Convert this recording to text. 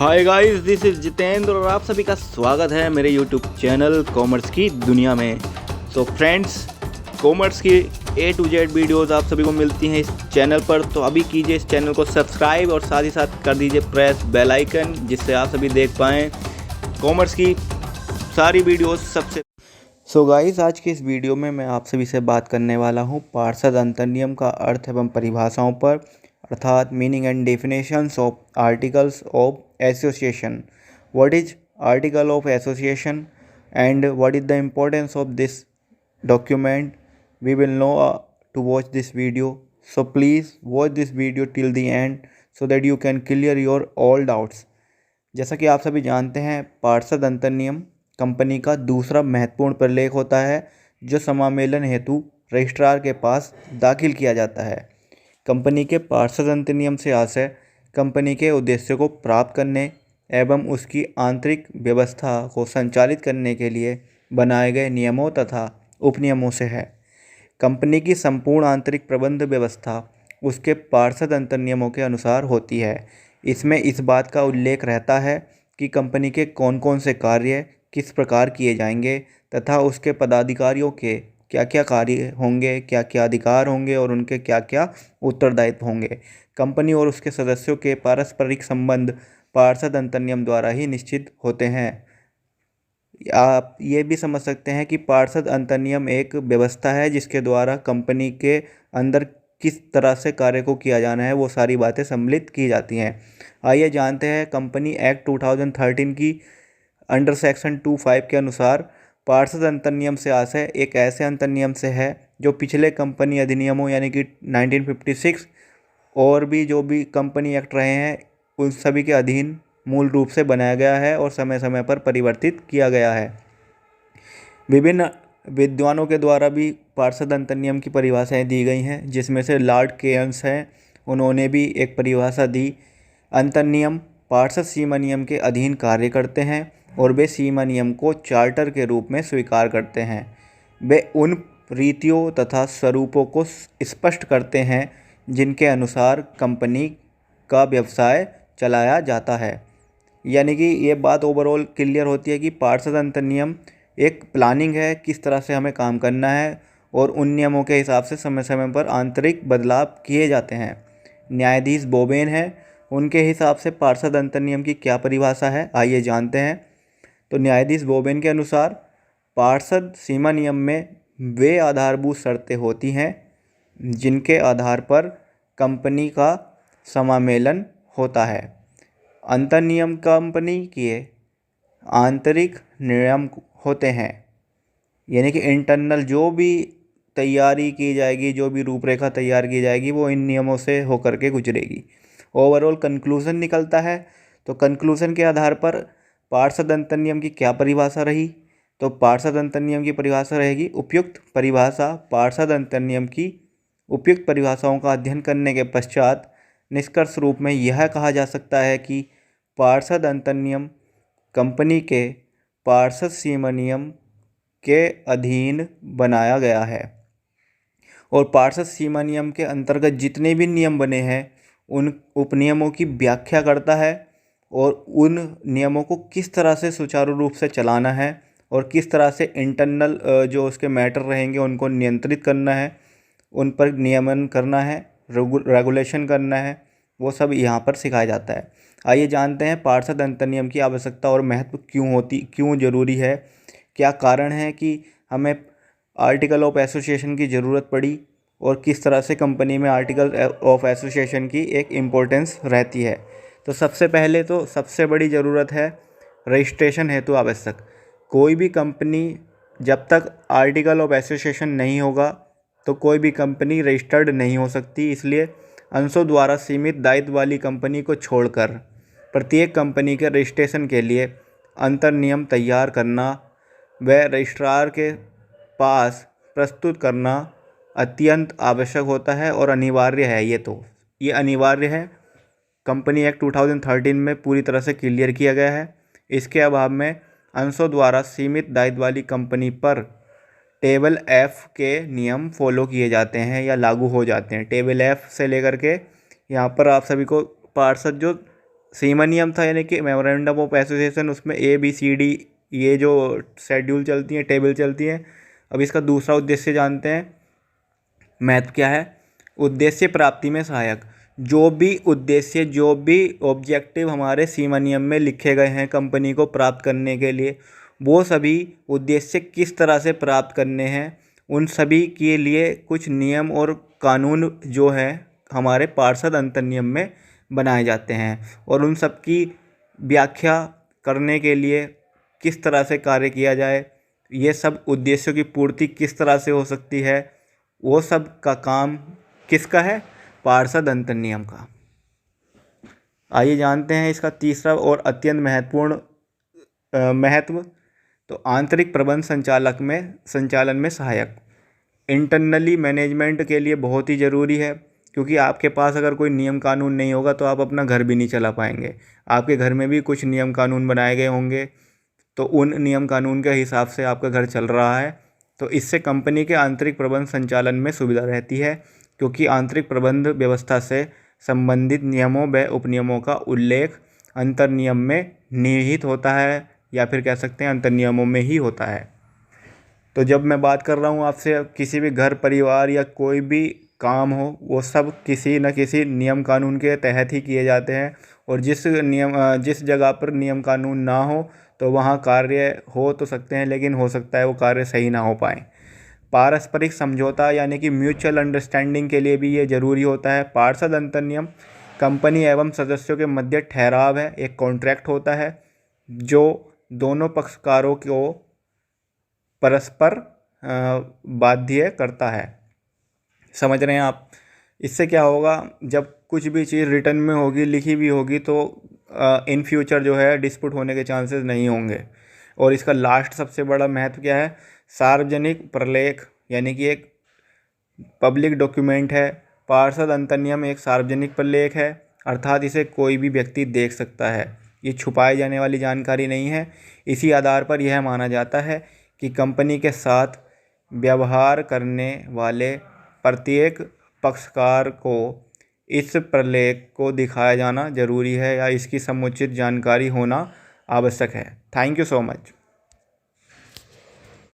Hi guys, this is Jitendra और आप सभी का स्वागत है मेरे यूट्यूब चैनल कॉमर्स की दुनिया में। सो फ्रेंड्स, कॉमर्स की A to Z वीडियोस आप सभी को मिलती हैं इस चैनल पर, तो अभी कीजिए इस चैनल को सब्सक्राइब और साथ ही साथ कर दीजिए प्रेस बेल आइकन, जिससे आप सभी देख पाएँ कॉमर्स की सारी वीडियोस सबसे। सो गाइस, आज की इस वीडियो में मैं आप सभी से बात करने वाला हूँ पार्षद अंतर्नियम का अर्थ एवं परिभाषाओं पर, अर्थात meaning and definitions of articles of association. What is article of association and what is the importance of this document? We will know to watch this video, so please watch this video till the end so that you can clear your all doubts. जैसा कि आप सभी जानते हैं, पार्षद अंतर्नियम company का दूसरा महत्वपूर्ण प्रलेख होता है जो समामेलन हेतु रजिस्ट्रार के पास दाखिल किया जाता है। कंपनी के पार्षद अंतर्नियम से आशय कंपनी के उद्देश्य को प्राप्त करने एवं उसकी आंतरिक व्यवस्था को संचालित करने के लिए बनाए गए नियमों तथा उपनियमों से है। कंपनी की संपूर्ण आंतरिक प्रबंध व्यवस्था उसके पार्षद अंतर्नियमों के अनुसार होती है। इसमें इस बात का उल्लेख रहता है कि कंपनी के कौन कौन से कार्य किस प्रकार किए जाएंगे तथा उसके पदाधिकारियों के क्या क्या कार्य होंगे, क्या क्या अधिकार होंगे और उनके क्या क्या उत्तरदायित्व होंगे। कंपनी और उसके सदस्यों के पारस्परिक संबंध पार्षद अंतर्नियम द्वारा ही निश्चित होते हैं। आप ये भी समझ सकते हैं कि पार्षद अंतर्नियम एक व्यवस्था है जिसके द्वारा कंपनी के अंदर किस तरह से कार्य को किया जाना है, वो सारी बातें सम्मिलित की जाती हैं। आइए जानते हैं कंपनी एक्ट 2013 की अंडर सेक्शन 25 के अनुसार पार्षद अंतर्नियम से आशय एक ऐसे अंतर्नियम से है जो पिछले कंपनी अधिनियमों यानी कि 1956 और भी जो भी कंपनी एक्ट रहे हैं उन सभी के अधीन मूल रूप से बनाया गया है और समय समय पर परिवर्तित किया गया है। विभिन्न विद्वानों के द्वारा भी पार्षद अंतर्नियम की परिभाषाएं दी गई हैं, जिसमें से लॉर्ड केयन्स हैं, उन्होंने भी एक परिभाषा दी। अंतर्नियम पार्षद सीमा नियम के अधीन कार्य करते हैं और वे सीमा नियम को चार्टर के रूप में स्वीकार करते हैं। वे उन रीतियों तथा स्वरूपों को स्पष्ट करते हैं जिनके अनुसार कंपनी का व्यवसाय चलाया जाता है। यानी कि ये बात ओवरऑल क्लियर होती है कि पार्षद अंतर्नियम एक प्लानिंग है, किस तरह से हमें काम करना है और उन नियमों के हिसाब से समय समय पर आंतरिक बदलाव किए जाते हैं। न्यायाधीश बोबेन है, उनके हिसाब से पार्षद अंतर्नियम की क्या परिभाषा है, आइए जानते हैं। तो न्यायाधीश बोबेन के अनुसार पार्षद सीमा नियम में वे आधारभूत शर्तें होती हैं जिनके आधार पर कंपनी का समामेलन होता है। अंतर्नियम कंपनी के आंतरिक नियम होते हैं, यानी कि इंटरनल जो भी तैयारी की जाएगी, जो भी रूपरेखा तैयार की जाएगी, वो इन नियमों से होकर के गुजरेगी। ओवरऑल कंक्लूजन निकलता है। तो कंक्लूजन के आधार पर पार्षद अंतर्नियम की क्या परिभाषा रही, तो पार्षद अंतर्नियम की परिभाषा रहेगी उपयुक्त परिभाषा। पार्षद अंतर्नियम की उपयुक्त परिभाषाओं का अध्ययन करने के पश्चात निष्कर्ष रूप में यह कहा जा सकता है कि पार्षद अंतर्नियम कंपनी के पार्षद सीमा नियम के अधीन बनाया गया है और पार्षद सीमा नियम के अंतर्गत जितने भी नियम बने हैं उन उपनियमों की व्याख्या करता है और उन नियमों को किस तरह से सुचारू रूप से चलाना है और किस तरह से इंटरनल जो उसके मैटर रहेंगे उनको नियंत्रित करना है, उन पर नियमन करना है, रेगुलेशन करना है, वो सब यहाँ पर सिखाया जाता है। आइए जानते हैं पार्षद अंतर्नियम की आवश्यकता और महत्व क्यों ज़रूरी है, क्या कारण है कि हमें आर्टिकल ऑफ एसोसिएशन की ज़रूरत पड़ी और किस तरह से कंपनी में आर्टिकल ऑफ एसोसिएशन की एक इम्पोर्टेंस रहती है। तो सबसे पहले तो सबसे बड़ी ज़रूरत है रजिस्ट्रेशन हेतु आवश्यक। कोई भी कंपनी जब तक आर्टिकल ऑफ एसोसिएशन नहीं होगा तो कोई भी कंपनी रजिस्टर्ड नहीं हो सकती। इसलिए अंशों द्वारा सीमित दायित्व वाली कंपनी को छोड़कर प्रत्येक कंपनी के रजिस्ट्रेशन के लिए अंतर्नियम तैयार करना व रजिस्ट्रार के पास प्रस्तुत करना अत्यंत आवश्यक होता है और अनिवार्य है। ये अनिवार्य है। कंपनी एक्ट 2013 में पूरी तरह से क्लियर किया गया है। इसके अभाव में अंशों द्वारा सीमित दायित्व वाली कंपनी पर टेबल एफ के नियम फॉलो किए जाते हैं या लागू हो जाते हैं। टेबल एफ से लेकर के यहाँ पर आप सभी को पार्षद जो सीमा नियम था यानी कि मेमोरेंडम ऑफ एसोसिएशन, उसमें ABCD ये जो शेड्यूल चलती हैं, टेबल चलती हैं। अब इसका दूसरा उद्देश्य जानते हैं। महत्व क्या है? उद्देश्य प्राप्ति में सहायक। जो भी उद्देश्य, जो भी ऑब्जेक्टिव हमारे सीमा नियम में लिखे गए हैं कंपनी को प्राप्त करने के लिए, वो सभी उद्देश्य किस तरह से प्राप्त करने हैं, उन सभी के लिए कुछ नियम और कानून जो है हमारे पार्षद अंतर्नियम में बनाए जाते हैं। और उन सब की व्याख्या करने के लिए किस तरह से कार्य किया जाए, ये सब उद्देश्यों की पूर्ति किस तरह से हो सकती है, वो सब का काम किसका है? पार्षद अंतर्नियम का। आइए जानते हैं इसका तीसरा और अत्यंत महत्वपूर्ण महत्व। तो आंतरिक प्रबंध संचालन में सहायक। इंटरनली मैनेजमेंट के लिए बहुत ही ज़रूरी है, क्योंकि आपके पास अगर कोई नियम कानून नहीं होगा तो आप अपना घर भी नहीं चला पाएंगे। आपके घर में भी कुछ नियम कानून बनाए गए होंगे, तो उन नियम कानून के हिसाब से आपका घर चल रहा है। तो इससे कंपनी के आंतरिक प्रबंध संचालन में सुविधा रहती है, क्योंकि आंतरिक प्रबंध व्यवस्था से संबंधित नियमों व उपनियमों का उल्लेख अंतर्नियम में निहित होता है, या फिर कह सकते हैं अंतर्नियमों में ही होता है। तो जब मैं बात कर रहा हूँ आपसे, किसी भी घर परिवार या कोई भी काम हो, वो सब किसी न किसी नियम कानून के तहत ही किए जाते हैं। और जिस जगह पर नियम कानून ना हो तो वहाँ कार्य हो तो सकते हैं, लेकिन हो सकता है वो कार्य सही ना हो पाए। पारस्परिक समझौता यानी कि म्यूचुअल अंडरस्टैंडिंग के लिए भी ये ज़रूरी होता है। पार्षद अंतर्नियम कंपनी एवं सदस्यों के मध्य ठहराव है, एक कॉन्ट्रैक्ट होता है जो दोनों पक्षकारों को परस्पर बाध्य करता है। समझ रहे हैं आप? इससे क्या होगा, जब कुछ भी चीज़ रिटर्न में होगी, लिखी भी होगी, तो इन फ्यूचर जो है डिस्प्यूट होने के चांसेस नहीं होंगे। और इसका लास्ट सबसे बड़ा महत्व क्या है? सार्वजनिक प्रलेख, यानी कि एक पब्लिक डॉक्यूमेंट है। पार्षद अंतर्नियम एक सार्वजनिक प्रलेख है, अर्थात इसे कोई भी व्यक्ति देख सकता है। ये छुपाई जाने वाली जानकारी नहीं है। इसी आधार पर यह माना जाता है कि कंपनी के साथ व्यवहार करने वाले प्रत्येक पक्षकार को इस प्रलेख को दिखाया जाना जरूरी है, या इसकी समुचित जानकारी होना आवश्यक है। Thank you so much.